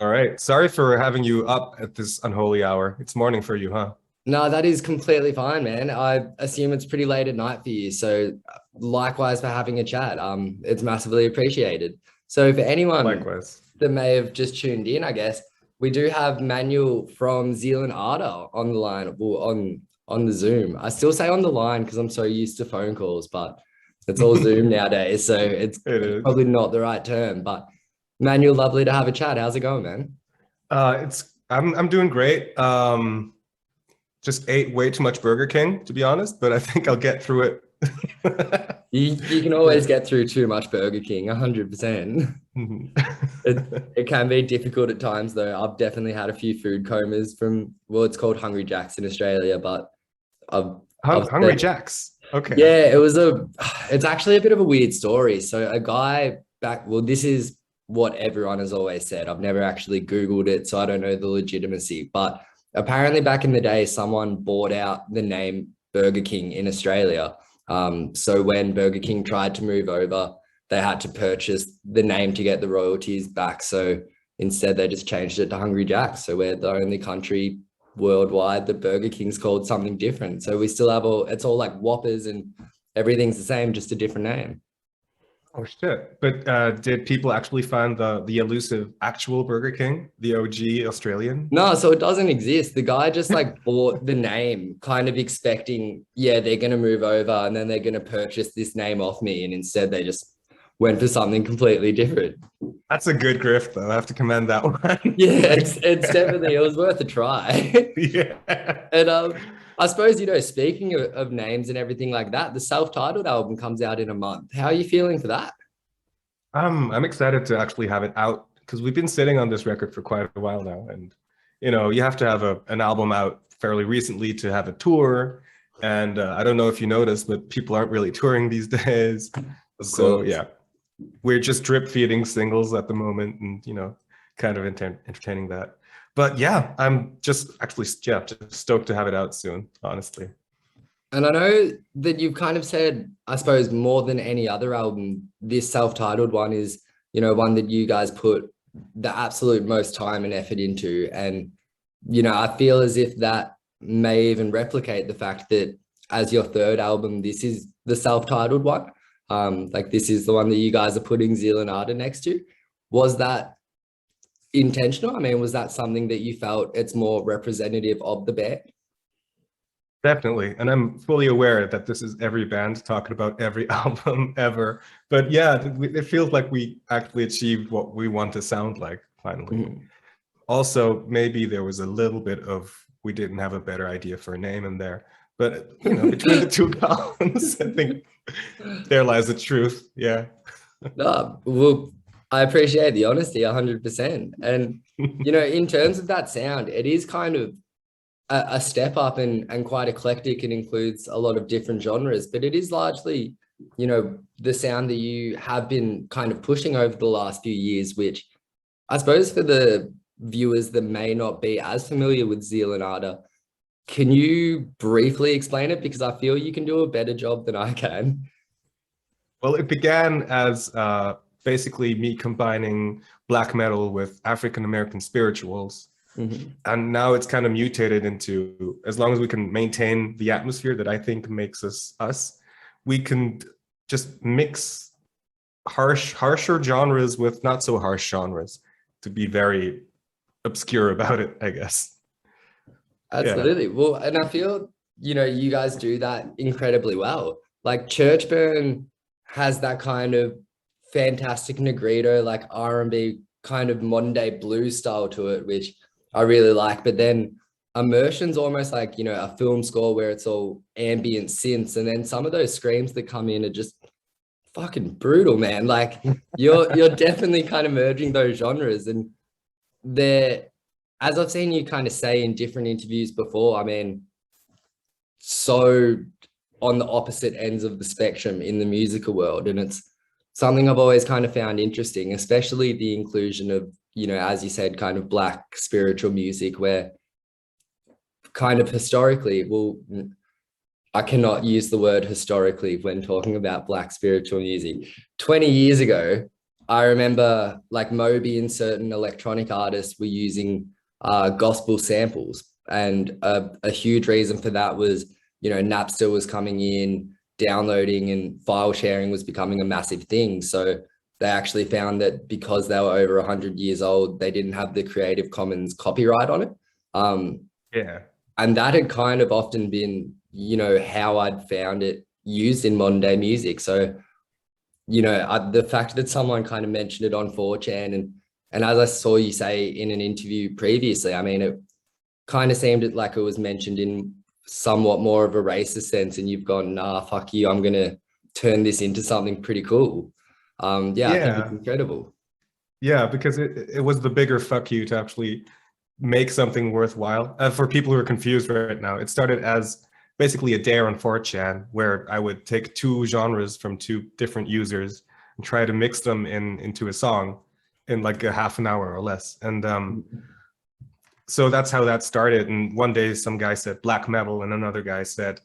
All right. Sorry for having you up at this unholy hour. It's morning for you, huh? No, that is completely fine, man. I assume it's pretty late at night for you. So likewise for having a chat. It's massively appreciated. So for anyone Likewise. that may have just tuned in, I guess we do have Manuel from Zeal Ardor on the line, well, on the Zoom. I still say on the line because I'm so used to phone calls, but it's all Zoom nowadays. So it's, It it's is. probably not the right term. But Manuel, lovely to have a chat. How's it going, man? I'm doing great. Just ate way too much Burger King, to be honest, but I think I'll get through it. You can Yeah. always get through too much Burger King, 100%. Mhm. It can be difficult at times though. I've definitely had a few food comas from, well, it's called Hungry Jack's in Australia, but I've I've Hungry said, Jacks. Okay. yeah, it's actually a bit of a weird story. So a guy back, well, this is what everyone has always said. I've never actually Googled it, so I don't know the legitimacy, but apparently back in the day, someone bought out the name Burger King in Australia. So when Burger King tried to move over, they had to purchase the name to get the royalties back. So instead, they just changed it to Hungry Jack's. So we're the only country worldwide that Burger King's called something different. So we still have it's all like Whoppers and everything's the same, just a different name. Oh shit. But did people actually find the elusive actual Burger King, the OG Australian? No, so it doesn't exist. The guy just like bought the name, kind of expecting, yeah, they're going to move over and then they're going to purchase this name off me. And instead, they just went for something completely different. That's a good grift, though. I have to commend that one. Yeah, it's definitely, it was worth a try. Yeah. And I suppose, speaking of names and everything like that, the self-titled album comes out in a month. How are you feeling for that? I'm excited to actually have it out because we've been sitting on this record for quite a while now, and you have to have an album out fairly recently to have a tour. And I don't know if you noticed, but people aren't really touring these days. Of So course. yeah, we're just drip feeding singles at the moment, and kind of entertaining that. But yeah, I'm just actually yeah, just stoked to have it out soon, honestly. And I know that you've kind of said, I suppose, more than any other album, this self-titled one is, one that you guys put the absolute most time and effort into. And, I feel as if that may even replicate the fact that as your third album, this is the self-titled one. Like this is the one that you guys are putting Zeal and Ardor next to. Was that intentional? I mean, was that something that you felt it's more representative of the band? Definitely. And I'm fully aware that this is every band talking about every album ever. But yeah, it feels like we actually achieved what we want to sound like finally. Mhm. Also, maybe there was a little bit of we didn't have a better idea for a name in there. But, between the two columns, I think there lies the truth. Yeah. No, well, I appreciate the honesty 100%. And, in terms of that sound, it is kind of a step up and quite eclectic and includes a lot of different genres, but it is largely, the sound that you have been kind of pushing over the last few years, which I suppose for the viewers that may not be as familiar with Zeal and Ardor, can you briefly explain it? Because I feel you can do a better job than I can. Well, it began as basically me combining black metal with African American spirituals. Mhm. And now it's kind of mutated into, as long as we can maintain the atmosphere that I think makes us us, we can just mix harsher genres with not so harsh genres to be very obscure about it, I guess. Yeah. Absolutely. Well, and I feel, you guys do that incredibly well. Like Churchburn has that kind of fantastic negrito, like R&B kind of modern day blues style to it, which I really like. But then Immersion's almost like, a film score where it's all ambient synths. And then some of those screams that come in are just fucking brutal, man. Like you're definitely kind of merging those genres. And they're, as I've seen you kind of say in different interviews before, I mean, so on the opposite ends of the spectrum in the musical world. And it's something I've always kind of found interesting, especially the inclusion of, as you said, kind of black spiritual music, where kind of historically, well, I cannot use the word historically when talking about black spiritual music. 20 years ago, I remember like Moby and certain electronic artists were using gospel samples. And a huge reason for that was, Napster was coming in, downloading and file sharing was becoming a massive thing. So they actually found that because they were over 100 years old, they didn't have the Creative Commons copyright on it. Yeah. And that had kind of often been, how I'd found it used in modern day music. So, the fact that someone kind of mentioned it on 4chan and as I saw you say in an interview previously, I mean, it kind of seemed like it was mentioned in somewhat more of a racist sense, and you've gone, nah, fuck you, I'm gonna turn this into something pretty cool. Yeah, I think it's Yeah. incredible. Yeah, because it was the bigger fuck you to actually make something worthwhile. For people who are confused right now, it started as basically a dare on 4chan where I would take two genres from two different users and try to mix them into a song in like a half an hour or less. And so that's how that started. And one day some guy said black metal and another guy said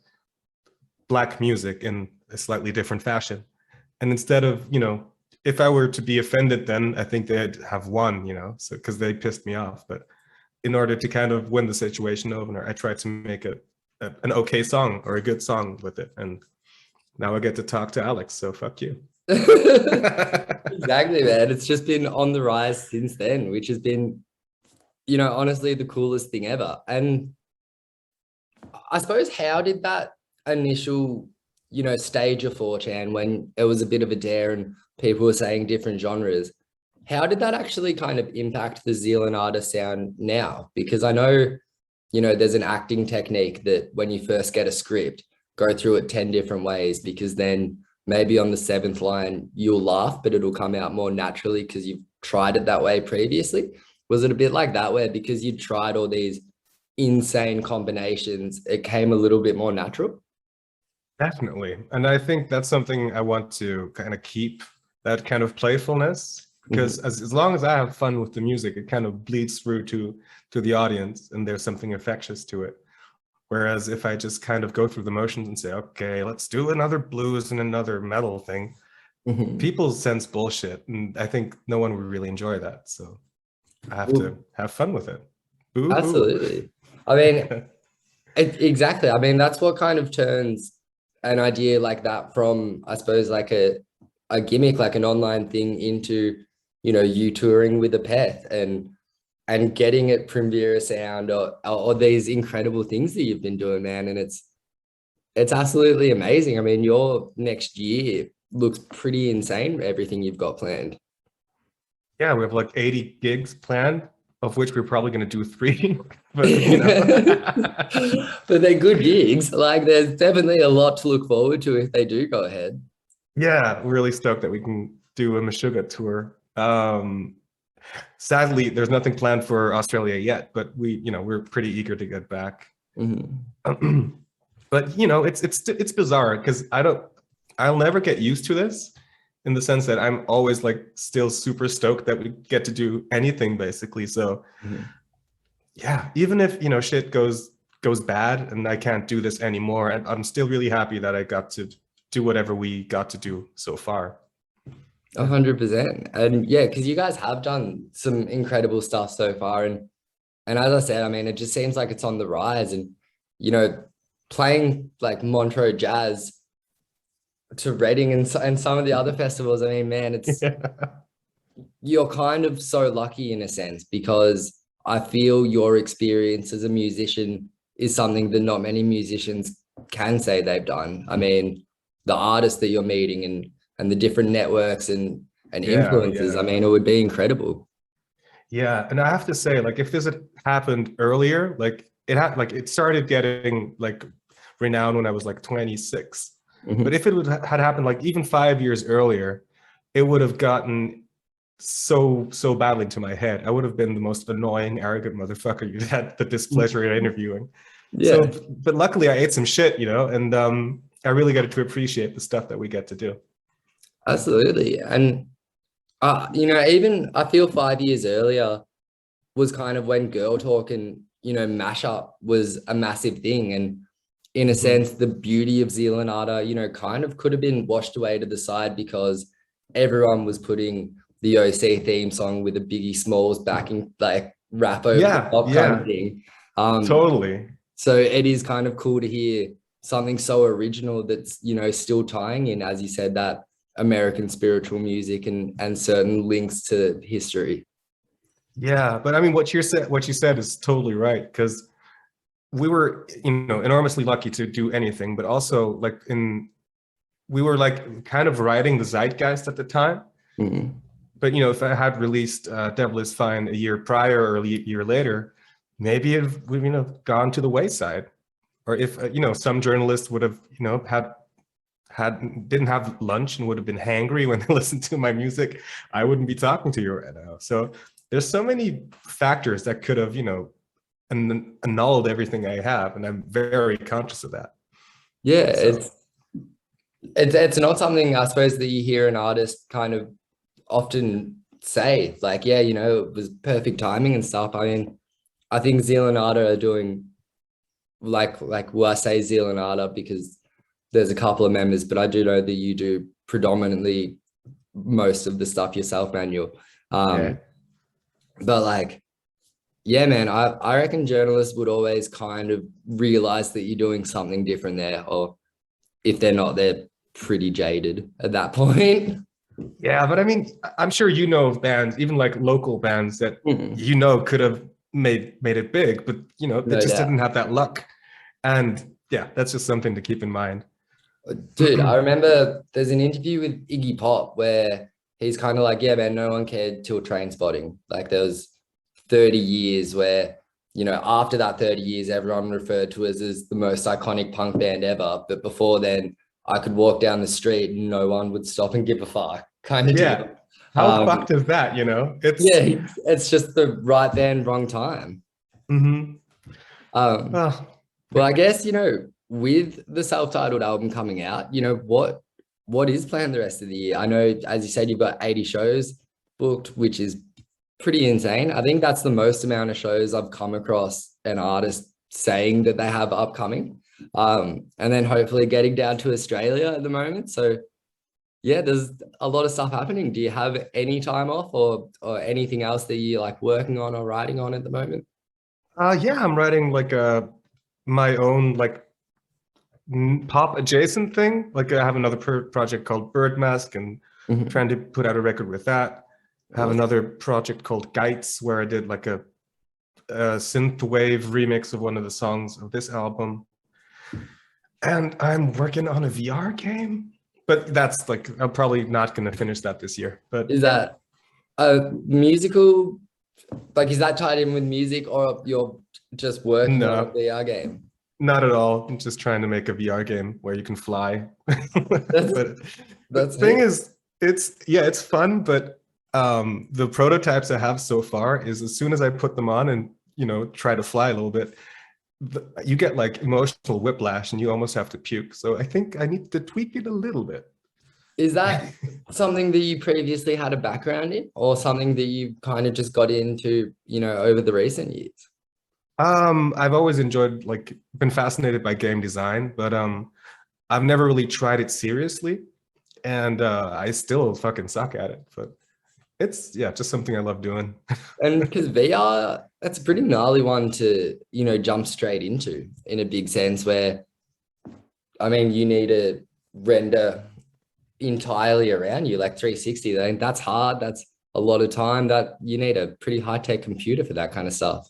black music in a slightly different fashion. And instead of, if I were to be offended, then I think they'd have won, so because they pissed me off. But in order to kind of win the situation over, I tried to make an okay song or a good song with it. And now I get to talk to Alex. So fuck you. Exactly, man. It's just been on the rise since then, which has been, honestly, the coolest thing ever. And I suppose, how did that initial, stage of 4chan when it was a bit of a dare and people were saying different genres, how did that actually kind of impact the Zeal Ardor sound now? Because I know, there's an acting technique that when you first get a script, go through it 10 different ways, because then maybe on the 7th line, you'll laugh, but it'll come out more naturally because you've tried it that way previously. Was it a bit like that where because you tried all these insane combinations, it came a little bit more natural? Definitely. And I think that's something I want to kind of keep, that kind of playfulness, because as long as I have fun with the music, it kind of bleeds through to the audience and there's something infectious to it. Whereas if I just kind of go through the motions and say, okay, let's do another blues and another metal thing, people sense bullshit. And I think no one would really enjoy that. So I have to have fun with it. Boo-hoo. Absolutely. I mean, exactly. I mean, that's what kind of turns an idea like that from, I suppose, like a gimmick, like an online thing into, you touring with a pet and getting it Premiere Sound or these incredible things that you've been doing, man. And it's absolutely amazing. I mean, your next year looks pretty insane, everything you've got planned. Yeah, we have like 80 gigs planned, of which we're probably going to do 3. But, but they're good gigs. Like, there's definitely a lot to look forward to if they do go ahead. Yeah, we're really stoked that we can do a Meshuggah tour. Sadly, there's nothing planned for Australia yet, but we're pretty eager to get back. But it's bizarre because I'll never get used to this, in the sense that I'm always like still super stoked that we get to do anything basically. So yeah, even if shit goes bad and I can't do this anymore, I'm still really happy that I got to do whatever we got to do so far. 100%. And yeah, because you guys have done some incredible stuff so far. And as I said, I mean, it just seems like it's on the rise. And, playing like Montreux Jazz to Reading and some of the other festivals, I mean, man, you're kind of so lucky in a sense, because I feel your experience as a musician is something that not many musicians can say they've done. I mean, the artists that you're meeting and the different networks and influences, I mean, it would be incredible. Yeah, and I have to say, like, if this had happened earlier, like it started getting like renowned when I was like 26. But if it had happened like even 5 years earlier, it would have gotten so badly into my head. I would have been the most annoying, arrogant motherfucker you had the displeasure in interviewing. Yeah. So, but luckily I ate some shit, and I really got to appreciate the stuff that we get to do. Absolutely. And even I feel 5 years earlier was kind of when Girl Talk and mashup was a massive thing. And in a sense, the beauty of Zeal Ardor, kind of could have been washed away to the side because everyone was putting the OC theme song with a Biggie Smalls backing, like rap over the Yeah, top kind of yeah, thing. totally. So it is kind of cool to hear something so original that's, you know, still tying in, as you said, that American spiritual music and certain links to history. Yeah, but I mean, what you said is totally right, because we were, you know, enormously lucky to do anything, but also like we were like kind of riding the zeitgeist at the time. Mm. But you know, if I had released Devil Is Fine a year prior or a year later, maybe it would, you know, gone to the wayside. Or if you know, some journalists would have, you know, didn't have lunch and would have been hangry when they listened to my music, I wouldn't be talking to you right now. So there's so many factors that could have, you know, annulled everything I have, and I'm very conscious of that. Yeah, So it's not something I suppose that you hear an artist kind of often say, like, yeah, you know, it was perfect timing and stuff. I mean, I think Zeal Ardor are doing well, I say Zeal Ardor because there's a couple of members, but I do know that you do predominantly most of the stuff yourself, Manuel. yeah. But like, yeah, man, I reckon journalists would always kind of realize that you're doing something different there, or if they're not, they're pretty jaded at that point. Yeah, but I mean, I'm sure you know of bands, even like local bands that you know could have made it big, but you know, they No just doubt. didn't have that luck. And yeah, that's just something to keep in mind. Dude, I remember there's an interview with Iggy Pop where he's kind of like, yeah, man, no one cared till Train Spotting. Like there was 30 years where, you know, after that 30 years, everyone referred to us as the most iconic punk band ever. But before then, I could walk down the street and no one would stop and give a fuck kind of Yeah. deal. How fucked is that, you know? Yeah, it's just the right band, wrong time. Mm-hmm. Um, Well, well, I guess, you know, with the self-titled album coming out, you know, what is planned the rest of the year? I know, as you said, you've got 80 shows booked, which is pretty insane. I think that's the most amount of shows I've come across an artist saying that they have upcoming. And then hopefully getting down to Australia at the moment. So yeah, there's a lot of stuff happening. Do you have any time off or anything else that you're like working on or writing on at the moment? yeah, I'm writing like my own like pop adjacent thing. Like I have another project called Bird Mask and Mhm. trying to put out a record with that. I have Awesome. another project called Gites where I did like a synth wave remix of one of the songs of this album. And I'm working on a VR game, but that's like, I'm probably not going to finish that this year. But Is yeah. that a musical, like, is that tied in with music or you're just working on a No, VR game? not at all. I'm just trying to make a VR game where you can fly. That's But the that's thing it. is, it's fun, but the prototypes I have so far is as soon as I put them on and, you know, try to fly a little bit, you get like emotional whiplash and you almost have to puke. So I think I need to tweak it a little bit. Is that something that you previously had a background in or something that you kind of just got into, you know, over the recent years? I've always enjoyed, like, been fascinated by game design, but I've never really tried it seriously, and I still fucking suck at it. But it's, yeah, just something I love doing. And because VR, that's a pretty gnarly one to, you know, jump straight into in a big sense where, I mean, you need to render entirely around you, like 360. I think that's hard. That's a lot of time that you need a pretty high-tech computer for that kind of stuff.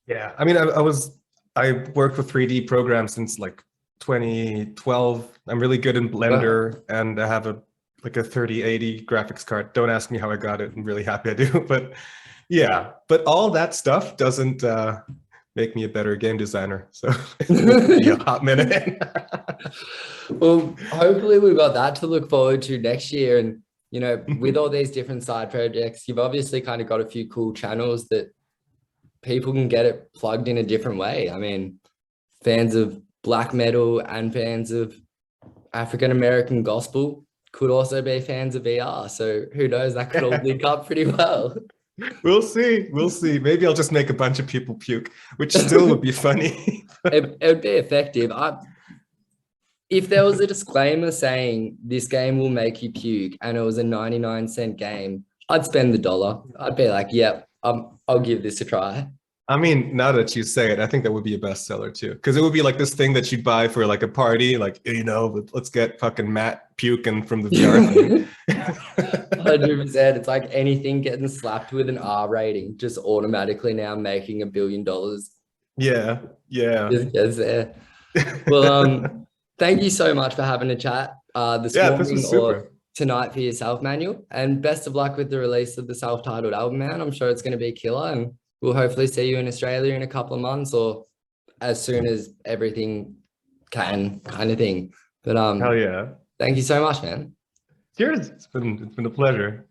Yeah, I mean, I worked with 3D programs since like 2012. I'm really good in Wow. Blender, and I have a like a 3080 graphics card. Don't ask me how I got it. I'm really happy I do, but yeah, but all that stuff doesn't make me a better game designer. So it will be a hot minute. Well, hopefully we've got that to look forward to next year. And, you know, with all these different side projects, you've obviously kind of got a few cool channels that people can get it plugged in a different way. I mean, fans of black metal and fans of African American gospel could also be fans of VR. So who knows, that could all link up pretty well. We'll see. We'll see. Maybe I'll just make a bunch of people puke, which still would be funny. It would be effective. If there was a disclaimer saying this game will make you puke and it was a 99-cent game, I'd spend the dollar. I'd be like, yep, I'll give this a try. I mean, now that you say it, I think that would be a bestseller too, because it would be like this thing that you'd buy for like a party, like let's get fucking Matt puking from the VR thing. 100%. It's like anything getting slapped with an R rating, just automatically now making $1 billion. Yeah, yeah, Just gets there. Well, thank you so much for having a chat this yeah. This morning was or super. tonight for yourself, Manuel. And best of luck with the release of the self-titled album, man. I'm sure it's going to be a killer, and we'll hopefully see you in Australia in a couple of months or as soon as everything can, kind of thing. But Hell yeah. thank you so much, man. Cheers. It's been a pleasure.